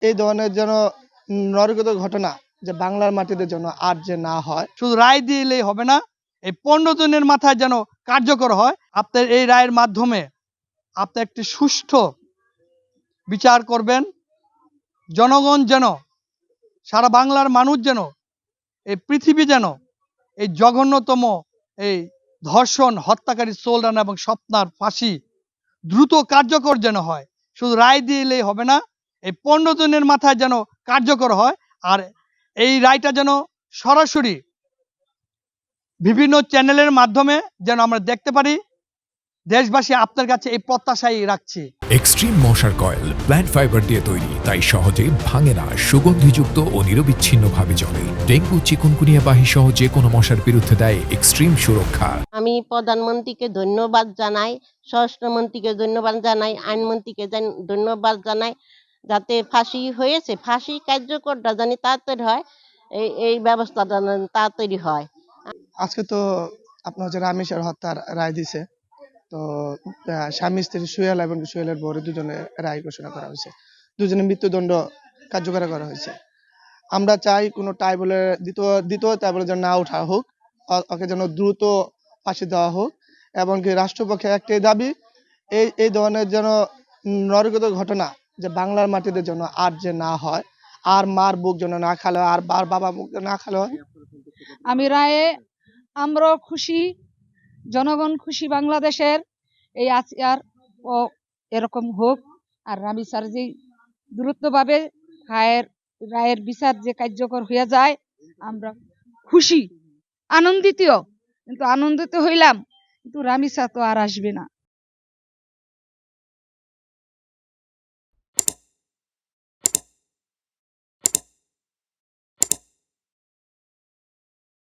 এই ধরনের যেন নরকত ঘটনা যে বাংলার মাটিতে যেন আর যে না হয়। শুধু রায় দিলেই হবে না, এই 15 দিনের মাথায় যেন কার্যকর হয়। আপনার এই রায়ের মাধ্যমে আপনি একটি সুষ্ঠু বিচার করবেন। জনগণ যেন, সারা বাংলার মানুষ যেন, এই পৃথিবী যেন এই জঘন্যতম এই ধর্ষণ, হত্যাকারী সোলরান এবং স্বপ্নার ফাঁসি দ্রুত কার্যকর যেন হয়। শুধু রায় দিলেই হবে না, এই 15 দিনের মাথায় যেন কার্যকর হয়। আর এই রায়টা যেন সরাসরি বিভিন্ন চ্যানেলের মাধ্যমে যেন আমরা দেখতে পারি। দেশবাসী আপনার কাছে এই প্রত্যাশাই রাখছি। এক্সট্রিম মশার কয়েল প্ল্যান্ট ফাইবার দিয়ে তৈরি, তাই সহজে ভাঙে না, সুগন্ধিযুক্ত ও নিরবিচ্ছিন্নভাবে জ্বলে। ডেঙ্গু, চিকুনগুনিয়া বাহি সহ যে কোনো মশার বিরুদ্ধে দেয় এক্সট্রিম সুরক্ষা। আমি প্রধানমন্ত্রীকে ধন্যবাদ জানাই, স্বরাষ্ট্রমন্ত্রীকে ধন্যবাদ জানাই, আইনমন্ত্রীকে ধন্যবাদ জানাই, যাতে ফাঁসি হয়েছে, ফাঁসি কার্যকরটা জানি তাড়াতাড়ি হয়, এই ব্যবস্থাটা তাড়াতাড়ি হয়। আজকে তো আপনার হচ্ছে রামেশ্বর হত্যার রায় দিছে। তো স্বামী স্ত্রী সোহেল এবং সোহেলের বড় দুজনে রায় ঘোষণা করা হয়েছে, দুজনে মৃত্যুদণ্ড কার্যকর করা হয়েছে। আমরা চাই কোনো ট্রাইব্যুনালে দ্বিতীয় ট্রাইব্যুনালে যেন না ওঠা হোক, ওকে যেন দ্রুত ফাঁসি দেওয়া হোক। এবং কি রাষ্ট্রপক্ষে একটাই দাবি, এই ধরনের যেন নরকত ঘটনা যে বাংলার মাটিতে যেন আর যে না হয়, আর মার বুক যেন না খালে হয়, আর বাবা মুখ না খালে হয়। আমি রায়ে আমরা খুশি, জনগণ খুশি বাংলাদেশের। এই আর ও এরকম হোক। আর রামি স্যার যে দ্রুতভাবে রায়ের বিচার যে কার্যকর হয়ে যায়, আমরা খুশি, আনন্দিত। কিন্তু আনন্দিত হইলাম, কিন্তু রামি স্যার তো আর আসবে না।